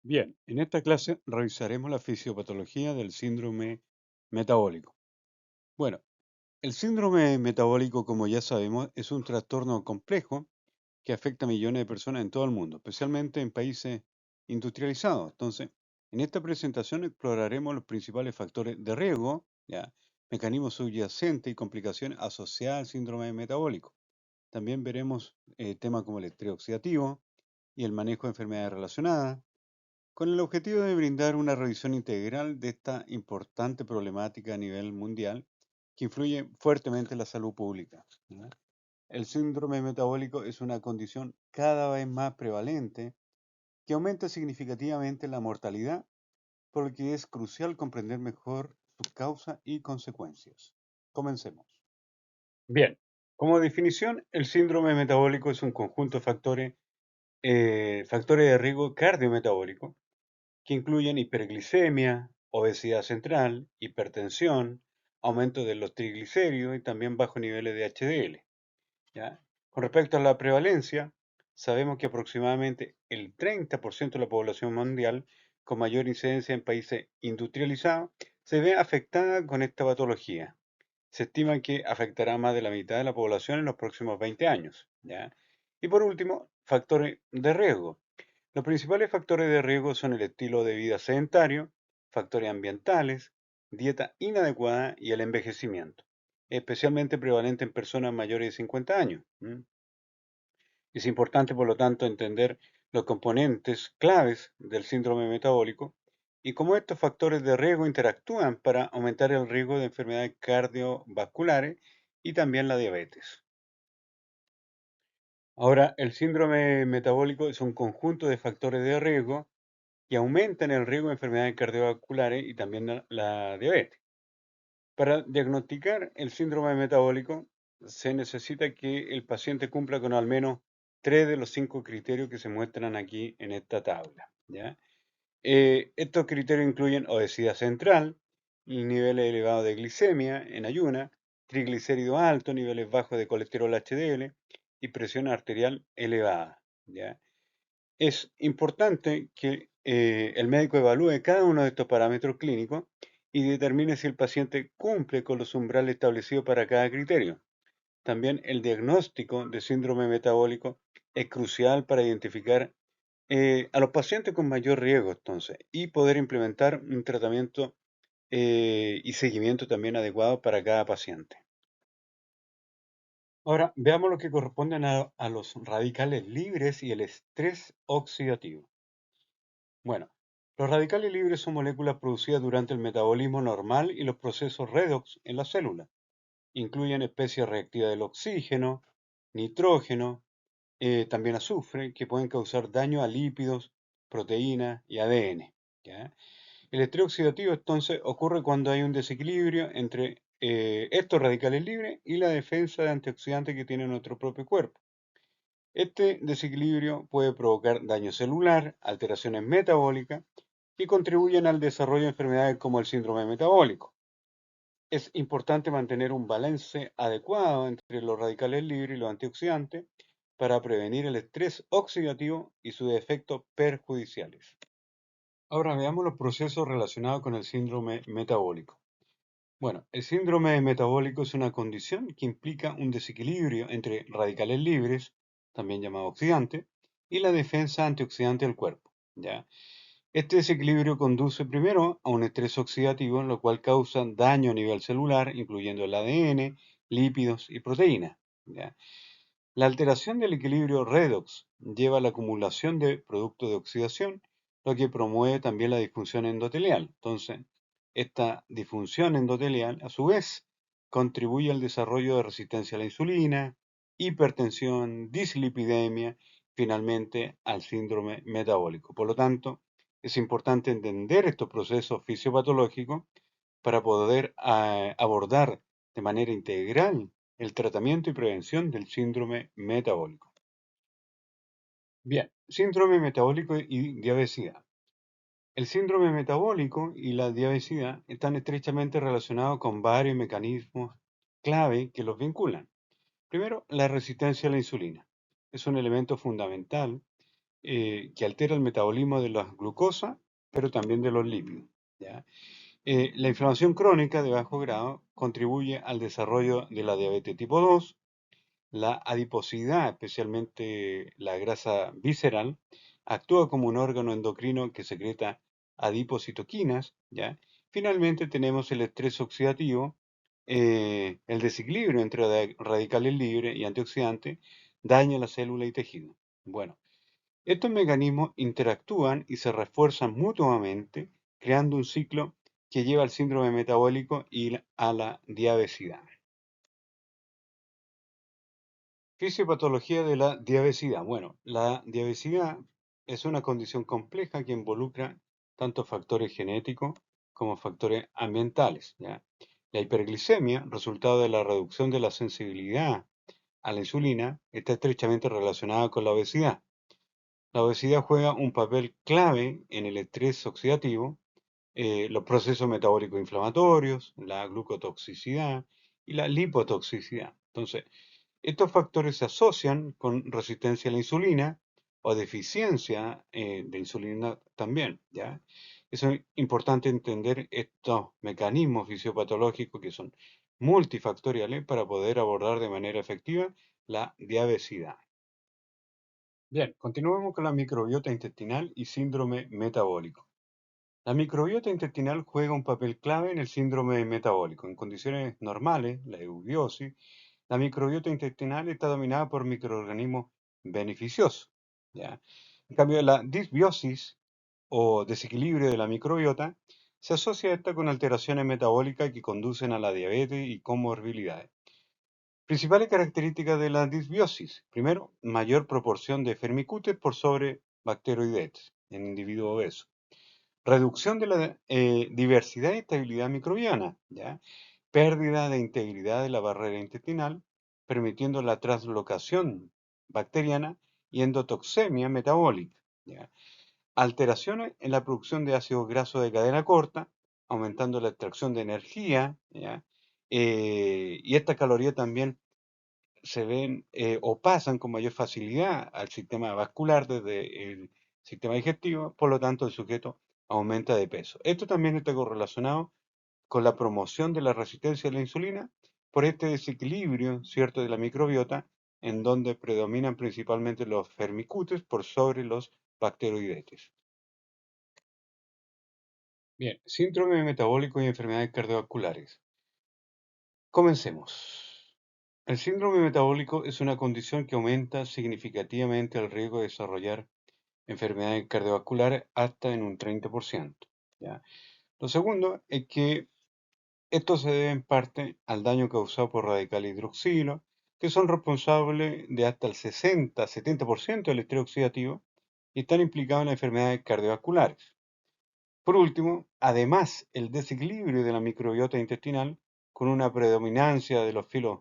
Bien, en esta clase revisaremos la fisiopatología del síndrome metabólico. Bueno, el síndrome metabólico, como ya sabemos, es un trastorno complejo que afecta a millones de personas en todo el mundo, especialmente en países industrializados. Entonces, en esta presentación exploraremos los principales factores de riesgo, ya, mecanismos subyacentes y complicaciones asociadas al síndrome metabólico. También veremos temas como el estrés oxidativo y el manejo de enfermedades relacionadas con el objetivo de brindar una revisión integral de esta importante problemática a nivel mundial que influye fuertemente en la salud pública. ¿Ya? El síndrome metabólico es una condición cada vez más prevalente que aumenta significativamente la mortalidad, por lo que es crucial comprender mejor sus causas y consecuencias. Comencemos. Bien, como definición, el síndrome metabólico es un conjunto de factores de riesgo cardiometabólico que incluyen hiperglicemia, obesidad central, hipertensión, aumento de los triglicéridos y también bajos niveles de HDL. ¿Ya? Con respecto a la prevalencia, sabemos que aproximadamente el 30% de la población mundial con mayor incidencia en países industrializados se ve afectada con esta patología. Se estima que afectará a más de la mitad de la población en los próximos 20 años. ¿Ya? Y por último, factores de riesgo. Los principales factores de riesgo son el estilo de vida sedentario, factores ambientales, dieta inadecuada y el envejecimiento, especialmente prevalente en personas mayores de 50 años. Es importante, por lo tanto, entender los componentes claves del síndrome metabólico y cómo estos factores de riesgo interactúan para aumentar el riesgo de enfermedades cardiovasculares y también la diabetes. Ahora, el síndrome metabólico es un conjunto de factores de riesgo y aumentan el riesgo de enfermedades cardiovasculares y también la diabetes. Para diagnosticar el síndrome metabólico, se necesita que el paciente cumpla con al menos tres de los cinco criterios que se muestran aquí en esta tabla. ¿Ya? Estos criterios incluyen obesidad central, niveles elevados de glicemia en ayuna, triglicéridos altos, niveles bajos de colesterol HDL y presión arterial elevada. ¿Ya? Es importante que el médico evalúe cada uno de estos parámetros clínicos y determine si el paciente cumple con los umbrales establecidos para cada criterio. También el diagnóstico de síndrome metabólico es crucial para identificar a los pacientes con mayor riesgo, entonces, y poder implementar un tratamiento y seguimiento también adecuado para cada paciente. Ahora, veamos lo que corresponden a los radicales libres y el estrés oxidativo. Bueno, los radicales libres son moléculas producidas durante el metabolismo normal y los procesos redox en la célula. Incluyen especies reactivas del oxígeno, nitrógeno, también azufre, que pueden causar daño a lípidos, proteínas y ADN. ¿Ya? El estrés oxidativo entonces ocurre cuando hay un desequilibrio entre estos radicales libres y la defensa de antioxidantes que tiene nuestro propio cuerpo. Este desequilibrio puede provocar daño celular, alteraciones metabólicas que contribuyen al desarrollo de enfermedades como el síndrome metabólico. Es importante mantener un balance adecuado entre los radicales libres y los antioxidantes para prevenir el estrés oxidativo y sus efectos perjudiciales. Ahora veamos los procesos relacionados con el síndrome metabólico. Bueno, el síndrome metabólico es una condición que implica un desequilibrio entre radicales libres, también llamado oxidante, y la defensa antioxidante del cuerpo. ¿Ya? Este desequilibrio conduce primero a un estrés oxidativo, lo cual causa daño a nivel celular, incluyendo el ADN, lípidos y proteínas. ¿Ya? La alteración del equilibrio redox lleva a la acumulación de productos de oxidación, lo que promueve también la disfunción endotelial. Entonces, esta disfunción endotelial, a su vez, contribuye al desarrollo de resistencia a la insulina, hipertensión, dislipidemia, finalmente al síndrome metabólico. Por lo tanto, es importante entender estos procesos fisiopatológicos para poder abordar de manera integral el tratamiento y prevención del síndrome metabólico. Bien, síndrome metabólico y diabetes. El síndrome metabólico y la diabetes están estrechamente relacionados con varios mecanismos clave que los vinculan. Primero, la resistencia a la insulina. Es un elemento fundamental que altera el metabolismo de la glucosa, pero también de los lípidos. ¿Ya? La inflamación crónica de bajo grado contribuye al desarrollo de la diabetes tipo 2. La adiposidad, especialmente la grasa visceral, actúa como un órgano endocrino que secreta adipocitoquinas, ¿ya? Finalmente tenemos el estrés oxidativo, el desequilibrio entre radicales libres y antioxidantes daña la célula y tejido. Bueno, estos mecanismos interactúan y se refuerzan mutuamente, creando un ciclo que lleva al síndrome metabólico y a la diabesidad. Fisiopatología de la diabesidad. Bueno, la diabesidad es una condición compleja que involucra tanto factores genéticos como factores ambientales, ¿ya? La hiperglicemia, resultado de la reducción de la sensibilidad a la insulina, está estrechamente relacionada con la obesidad. La obesidad juega un papel clave en el estrés oxidativo, los procesos metabólicos inflamatorios, la glucotoxicidad y la lipotoxicidad. Entonces, estos factores se asocian con resistencia a la insulina o deficiencia de insulina también, ¿ya? Es importante entender estos mecanismos fisiopatológicos que son multifactoriales para poder abordar de manera efectiva la diabetes. Bien, continuamos con la microbiota intestinal y síndrome metabólico. La microbiota intestinal juega un papel clave en el síndrome metabólico. En condiciones normales, la eubiosis, la microbiota intestinal está dominada por microorganismos beneficiosos, ¿ya? En cambio, la disbiosis o desequilibrio de la microbiota se asocia a esta con alteraciones metabólicas que conducen a la diabetes y comorbilidades. Principales características de la disbiosis. Primero, mayor proporción de Firmicutes por sobre bacteroidetes en individuos obesos. Reducción de la diversidad y estabilidad microbiana, ¿ya? Pérdida de integridad de la barrera intestinal, permitiendo la translocación bacteriana y endotoxemia metabólica, ¿ya? Alteraciones en la producción de ácidos grasos de cadena corta, aumentando la extracción de energía, ¿ya? Y estas calorías también se ven o pasan con mayor facilidad al sistema vascular desde el sistema digestivo, por lo tanto el sujeto aumenta de peso. Esto también está correlacionado con la promoción de la resistencia a la insulina por este desequilibrio, ¿cierto?, de la microbiota, en donde predominan principalmente los firmicutes por sobre los bacteroidetes. Bien, síndrome metabólico y enfermedades cardiovasculares. Comencemos. El síndrome metabólico es una condición que aumenta significativamente el riesgo de desarrollar enfermedades cardiovasculares hasta en un 30%, ¿ya? Lo segundo es que esto se debe en parte al daño causado por radicales hidroxilo, que son responsables de hasta el 60-70% del estrés oxidativo y están implicados en enfermedades cardiovasculares. Por último, además, el desequilibrio de la microbiota intestinal, con una predominancia de los filos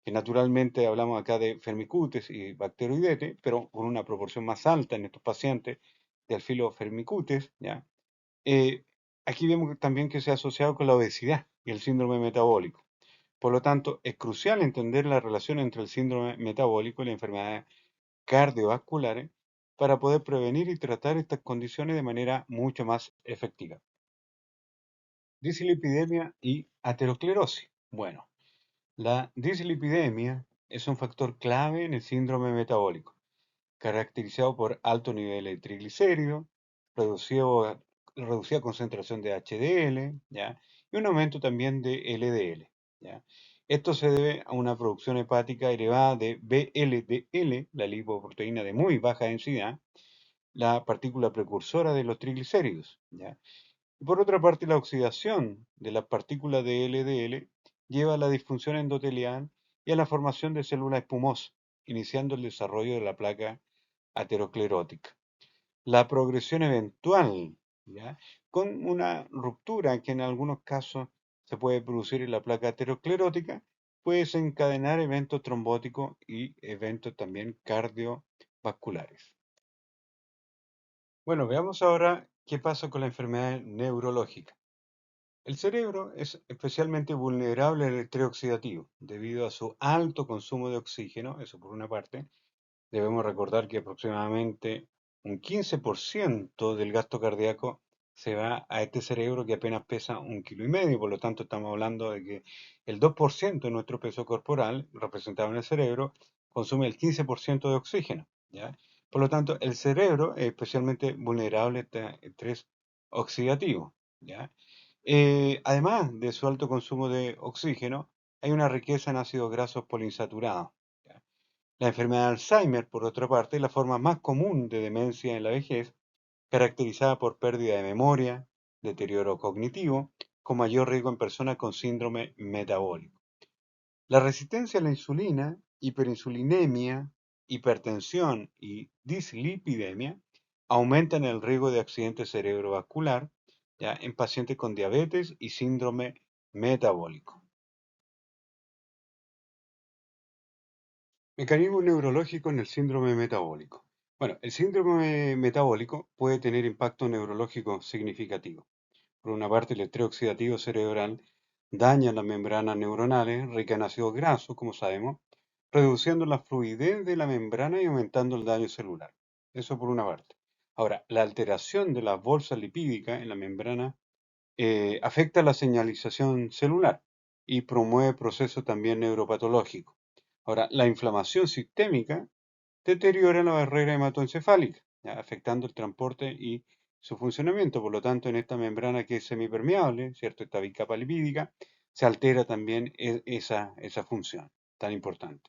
que naturalmente hablamos acá de Firmicutes y Bacteroidetes, pero con una proporción más alta en estos pacientes del filo Firmicutes, ¿ya? Eh, Aquí vemos también que se ha asociado con la obesidad y el síndrome metabólico. Por lo tanto, es crucial entender la relación entre el síndrome metabólico y las enfermedades cardiovasculares para poder prevenir y tratar estas condiciones de manera mucho más efectiva. Dislipidemia y aterosclerosis. Bueno, la dislipidemia es un factor clave en el síndrome metabólico, caracterizado por alto nivel de triglicéridos, reducida concentración de HDL, ¿ya? Y un aumento también de LDL, ¿ya? Esto se debe a una producción hepática elevada de VLDL, la lipoproteína de muy baja densidad, la partícula precursora de los triglicéridos, ¿ya? Y por otra parte, la oxidación de las partículas de LDL lleva a la disfunción endotelial y a la formación de células espumosas, iniciando el desarrollo de la placa aterosclerótica. La progresión eventual, ¿ya?, con una ruptura que en algunos casos se puede producir en la placa aterosclerótica, puede desencadenar eventos trombóticos y eventos también cardiovasculares. Bueno, veamos ahora qué pasa con la enfermedad neurológica. El cerebro es especialmente vulnerable al estrés oxidativo debido a su alto consumo de oxígeno, eso por una parte. Debemos recordar que aproximadamente un 15% del gasto cardíaco se va a este cerebro que apenas pesa 1,5 kilos. Por lo tanto, estamos hablando de que el 2% de nuestro peso corporal, representado en el cerebro, consume el 15% de oxígeno, ¿ya? Por lo tanto, el cerebro es especialmente vulnerable a este estrés oxidativo, ¿ya? Además de su alto consumo de oxígeno, hay una riqueza en ácidos grasos poliinsaturados, ¿ya? La enfermedad de Alzheimer, por otra parte, es la forma más común de demencia en la vejez, caracterizada por pérdida de memoria, deterioro cognitivo, con mayor riesgo en personas con síndrome metabólico. La resistencia a la insulina, hiperinsulinemia, hipertensión y dislipidemia aumentan el riesgo de accidente cerebrovascular, ya en pacientes con diabetes y síndrome metabólico. Mecanismo neurológico en el síndrome metabólico. Bueno, el síndrome metabólico puede tener impacto neurológico significativo. Por una parte, el estrés oxidativo cerebral daña las membranas neuronales ricas en ácidos grasos, como sabemos, reduciendo la fluidez de la membrana y aumentando el daño celular. Eso por una parte. Ahora, la alteración de las bolsas lipídicas en la membrana afecta la señalización celular y promueve procesos también neuropatológicos. Ahora, la inflamación sistémica deteriora la barrera hematoencefálica, ¿ya? Afectando el transporte y su funcionamiento. Por lo tanto, en esta membrana que es semipermeable, ¿cierto? Esta bicapa lipídica, se altera también esa función tan importante.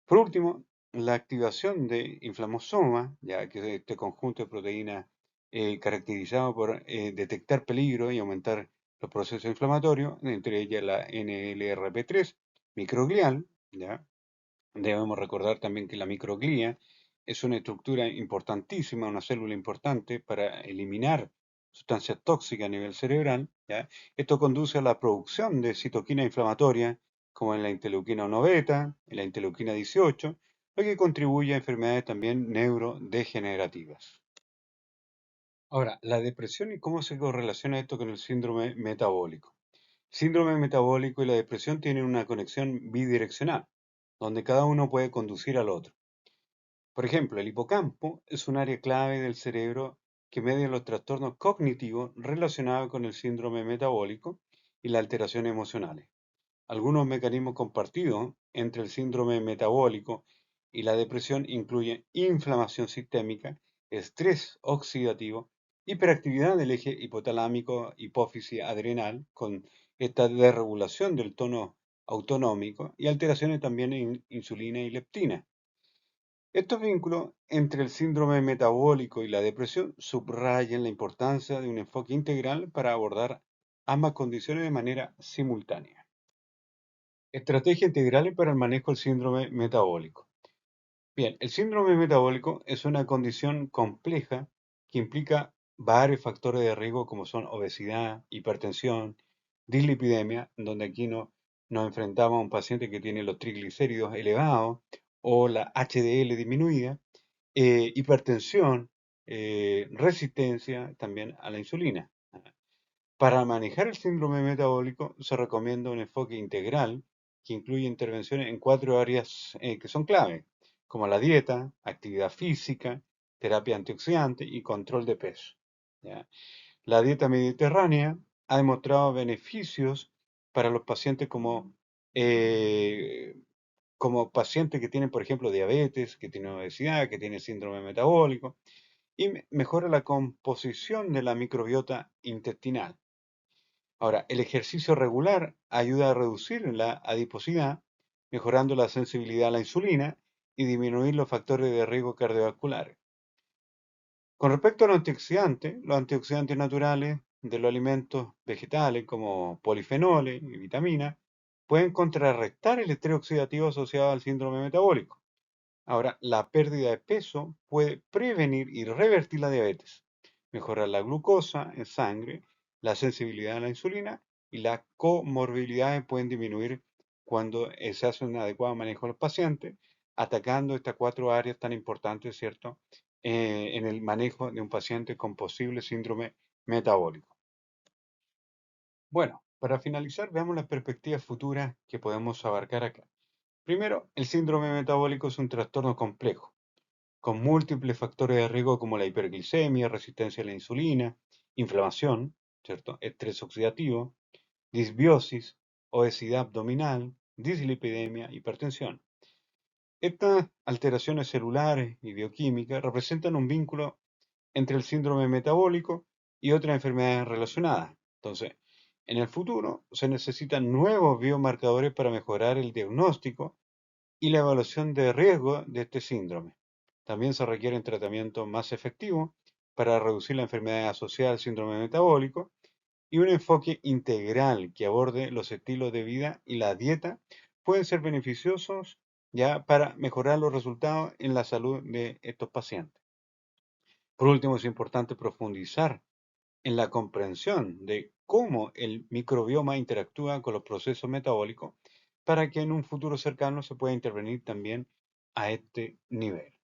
Por último, la activación de inflamosoma, ya que es este conjunto de proteínas caracterizado por detectar peligro y aumentar los procesos inflamatorios, entre ellas la NLRP3 microglial, ¿ya? Debemos recordar también que la microglia es una estructura importantísima, una célula importante para eliminar sustancias tóxicas a nivel cerebral, ¿ya? Esto conduce a la producción de citoquinas inflamatorias, como en la interleuquina 1 beta, en la interleuquina 18, lo que contribuye a enfermedades también neurodegenerativas. Ahora, la depresión y cómo se correlaciona esto con el síndrome metabólico. Síndrome metabólico y la depresión tienen una conexión bidireccional, donde cada uno puede conducir al otro. Por ejemplo, el hipocampo es un área clave del cerebro que media los trastornos cognitivos relacionados con el síndrome metabólico y las alteraciones emocionales. Algunos mecanismos compartidos entre el síndrome metabólico y la depresión incluyen inflamación sistémica, estrés oxidativo, hiperactividad del eje hipotalámico, hipófisis adrenal, con esta desregulación del tono autonómico y alteraciones también en insulina y leptina. Estos vínculos entre el síndrome metabólico y la depresión subrayan la importancia de un enfoque integral para abordar ambas condiciones de manera simultánea. Estrategia integral para el manejo del síndrome metabólico. Bien, el síndrome metabólico es una condición compleja que implica varios factores de riesgo como son obesidad, hipertensión, dislipidemia, donde aquí nos enfrentamos a un paciente que tiene los triglicéridos elevados o la HDL disminuida, hipertensión, resistencia también a la insulina. Para manejar el síndrome metabólico se recomienda un enfoque integral que incluye intervenciones en 4 áreas que son clave, como la dieta, actividad física, terapia antioxidante y control de peso, ¿ya? La dieta mediterránea ha demostrado beneficios para los pacientes eh, como pacientes que tienen, por ejemplo, diabetes, que tienen obesidad, que tienen síndrome metabólico, y mejora la composición de la microbiota intestinal. Ahora, el ejercicio regular ayuda a reducir la adiposidad, mejorando la sensibilidad a la insulina y disminuir los factores de riesgo cardiovascular. Con respecto a los antioxidantes naturales de los alimentos vegetales como polifenoles y vitaminas pueden contrarrestar el estrés oxidativo asociado al síndrome metabólico. Ahora, la pérdida de peso puede prevenir y revertir la diabetes, mejorar la glucosa en sangre, la sensibilidad a la insulina y las comorbilidades pueden disminuir cuando se hace un adecuado manejo de los pacientes, atacando estas 4 áreas tan importantes, ¿cierto?, en el manejo de un paciente con posible síndrome metabólico. Bueno, para finalizar, veamos las perspectivas futuras que podemos abarcar acá. Primero, el síndrome metabólico es un trastorno complejo con múltiples factores de riesgo como la hiperglicemia, resistencia a la insulina, inflamación, ¿cierto? Estrés oxidativo, disbiosis, obesidad abdominal, dislipidemia, hipertensión. Estas alteraciones celulares y bioquímicas representan un vínculo entre el síndrome metabólico y otras enfermedades relacionadas. Entonces, en el futuro se necesitan nuevos biomarcadores para mejorar el diagnóstico y la evaluación de riesgo de este síndrome. También se requieren tratamientos más efectivos para reducir la enfermedad asociada al síndrome metabólico y un enfoque integral que aborde los estilos de vida y la dieta pueden ser beneficiosos ya para mejorar los resultados en la salud de estos pacientes. Por último, es importante profundizar en la comprensión de cómo el microbioma interactúa con los procesos metabólicos para que en un futuro cercano se pueda intervenir también a este nivel.